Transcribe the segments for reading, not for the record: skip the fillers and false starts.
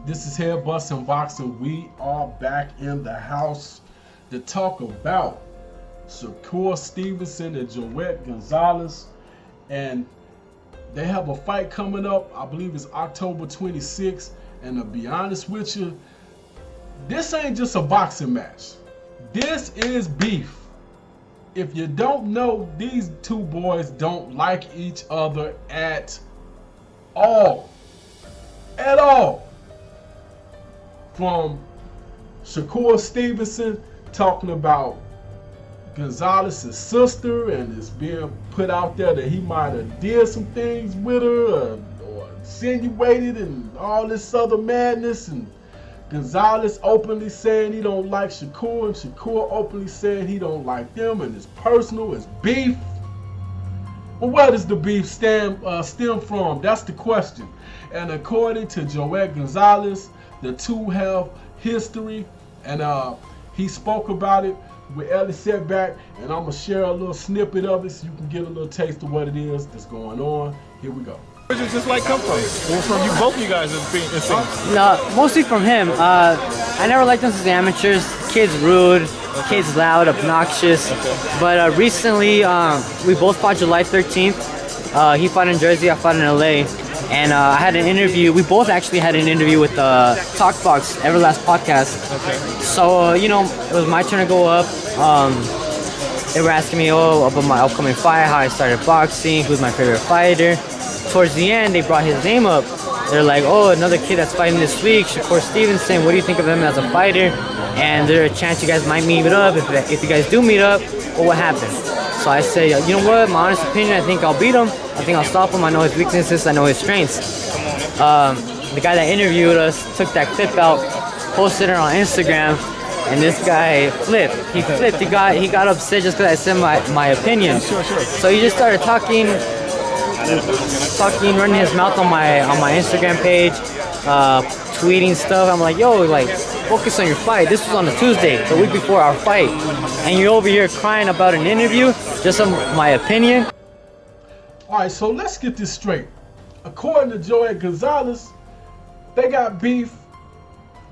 This is Head Bustin' Boxing. We are back in the house to talk about Shakur Stevenson and Joet Gonzalez. And they have a fight coming up. I believe it's October 26th. And to be honest with you, this ain't just a boxing match. This is beef. If you don't know, these two boys don't like each other at all. At all. From Shakur Stevenson talking about Gonzalez's sister, and it's being put out there that he might have did some things with her or insinuated and all this other madness, and Gonzalez openly saying he don't like Shakur, and Shakur openly saying he don't like them, and it's personal, it's beef. Well, where does the beef stem from? That's the question. And according to Joet Gonzalez, the two have history, and he spoke about it with Ellie Setback, and I'm going to share a little snippet of it so you can get a little taste of what it is that's going on. Here we go. Where does this like come from? Well, from you, both you guys, it seems. No, mostly from him. I never liked him since the amateurs. Kid's rude, kid's loud, obnoxious. But recently, we both fought July 13th. He fought in Jersey, I fought in LA. And I had an interview. We both actually had an interview with Talkbox, Everlast podcast. Okay. So, it was my turn to go up. They were asking me, about my upcoming fight, how I started boxing, who's my favorite fighter. Towards the end, they brought his name up. They're like, another kid that's fighting this week, Shakur Stevenson. What do you think of him as a fighter? And there's a chance you guys might meet up. If you guys do meet up, what happened? So I say, you know what, my honest opinion, I think I'll beat him. I think I'll stop him. I know his weaknesses, I know his strengths. The guy that interviewed us took that clip out, posted it on Instagram, and this guy flipped. He flipped. He got upset just because I said my opinion. Sure. So he just started talking, running his mouth on my Instagram page, tweeting stuff. I'm like, focus on your fight. This was on a Tuesday, the week before our fight, and you're over here crying about an interview, just on my opinion. All right, so let's get this straight. According to Joet Gonzalez, they got beef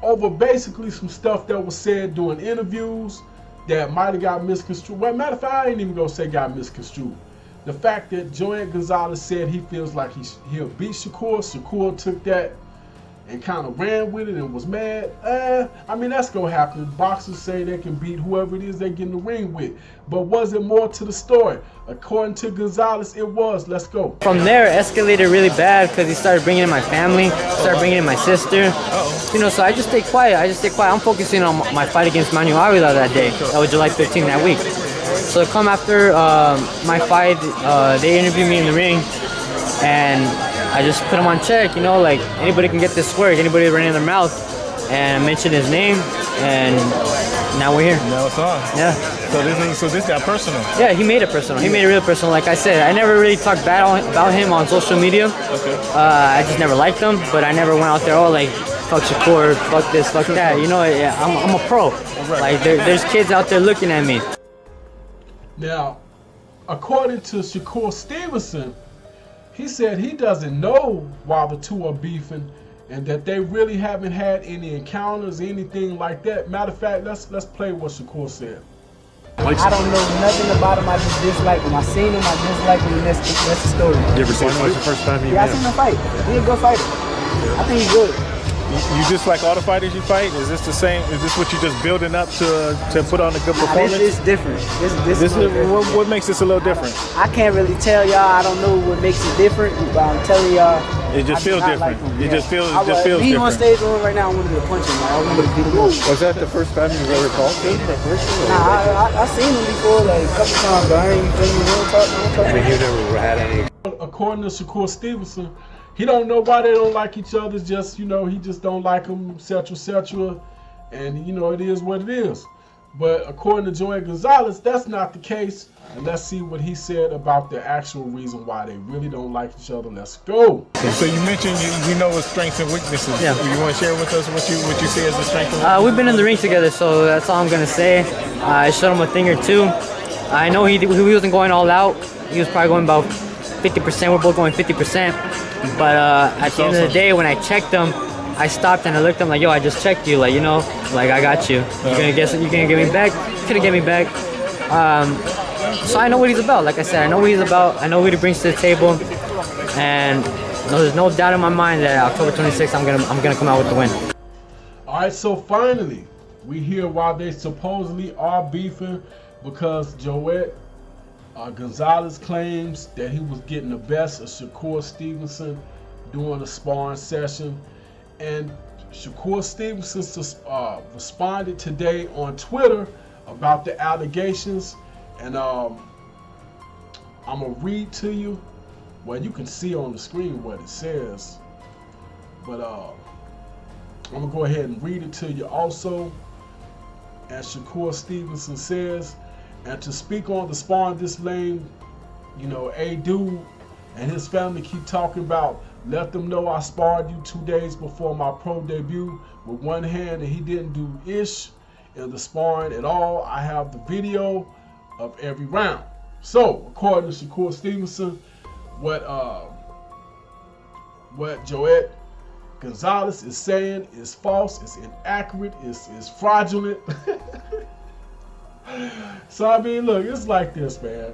over basically some stuff that was said during interviews that might have got misconstrued. Well, matter of fact, I ain't even gonna say got misconstrued. The fact that Joet Gonzalez said he feels like he'll beat Shakur. Shakur took that and kind of ran with it and was mad. That's gonna happen. Boxers say they can beat whoever it is they get in the ring with. But was it more to the story? According to Gonzalez, it was. Let's go. From there, it escalated really bad because he started bringing in my family, started bringing in my sister. So I just stay quiet. I'm focusing on my fight against Manuel Avila that day. That was July 15th that week. So come after my fight, they interviewed me in the ring, and I just put him on check, anybody can get this work, anybody running their mouth, and I mentioned his name, and now we're here. Now it's on. Yeah. So this got personal. Yeah, he made it personal. He made it real personal. Like I said, I never really talked bad about him on social media. Okay. I just never liked him, but I never went out there, fuck Shakur, fuck this, fuck that. I'm a pro. Right. There's kids out there looking at me. Now, according to Shakur Stevenson, he said he doesn't know why the two are beefing, and that they really haven't had any encounters, anything like that. Matter of fact, let's play what Shakur said. I don't know nothing about him. I just dislike him. I seen him, I dislike him, and that's the story. You ever seen him? What's the first time you Yeah, I met seen him? him fight. He's a good fighter. I think he's good. You just like all the fighters you fight? Is this the same? Is this what you're just building up to put on a good performance? This is different. This This is what makes this a little different. I can't really tell y'all. I don't know what makes it different, but I'm telling y'all. It just feels different. It just feels If he's on different. stage with him right now, I want to punch him. I want to beat him up. Was that the first time you ever called him? Nah, I seen him before, a couple times, but I ain't feel me. We don't talk. You never had any. According to Shakur Stevenson, he don't know why they don't like each other. Just, he just don't like them, etc. And, it is what it is. But according to Joet Gonzalez, that's not the case. And let's see what he said about the actual reason why they really don't like each other. Let's go. So you mentioned you know his strengths and weaknesses. Yeah. You want to share with us what you see as the strength and weaknesses? We've been in the ring together, so that's all I'm gonna say. I showed him a thing or two. I know he wasn't going all out. He was probably going about 50%. We're both going 50%. But at the end of the day, when I checked him, I stopped and I looked at him like, yo, I just checked you, like, you know, like I got you. You're gonna give me back. Couldn't give me back. So I know what he's about. Like I said, I know what he's about. I know what he brings to the table, and there's no doubt in my mind that October 26th, I'm gonna come out with the win. All right, so finally, we hear why they supposedly are beefing, because Joet Gonzalez claims that he was getting the best of Shakur Stevenson during a sparring session, and Shakur Stevenson responded today on Twitter about the allegations, and I'm gonna read to you. Well, you can see on the screen what it says, but I'm gonna go ahead and read it to you also. As Shakur Stevenson says, and to speak on the sparring this lame, you know, a dude and his family keep talking about, let them know I sparred you 2 days before my pro debut with one hand and he didn't do ish in the sparring at all. I have the video of every round. So, according to Shakur Stevenson, what Joet Gonzalez is saying is false, it's inaccurate, it's fraudulent. So I mean, look, it's like this, man.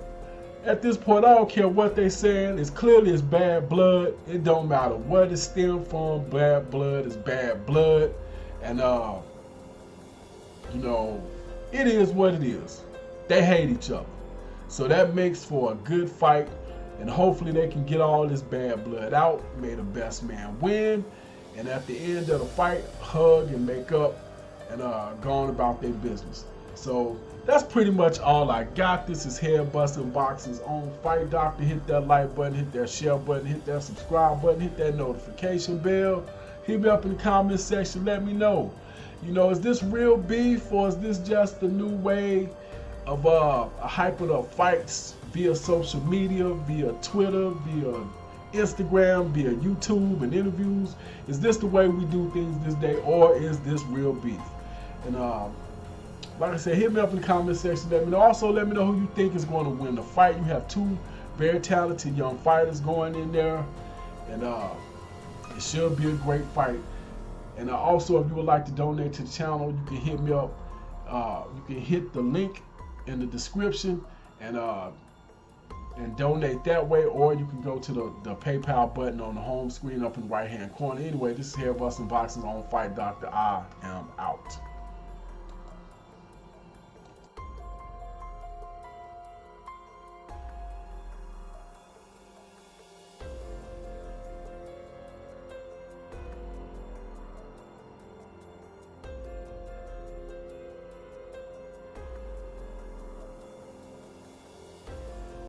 At this point, I don't care what they saying. It's clearly it's bad blood. It don't matter what it stemmed from. Bad blood is bad blood, and you know, it is what it is. They hate each other, so that makes for a good fight, and hopefully they can get all this bad blood out. May the best man win, and at the end of the fight, hug and make up, and go on about their business. So that's pretty much all I got. This is Head Busting Boxing's own Fight Doctor. Hit that like button, hit that share button, hit that subscribe button, hit that notification bell. Hit me up in the comment section. Let me know. You know, is this real beef, or is this just a new way of hyping up fights via social media, via Twitter, via Instagram, via YouTube and interviews? Is this the way we do things this day, or is this real beef? And like I said, hit me up in the comment section. Let me know. Also, let me know who you think is going to win the fight. You have two very talented young fighters going in there, and it should be a great fight. And also, if you would like to donate to the channel, you can hit me up. You can hit the link in the description and donate that way, or you can go to the PayPal button on the home screen up in the right hand corner. Anyway, this is Hair Busting Boxing's own Fight Doctor. I am out.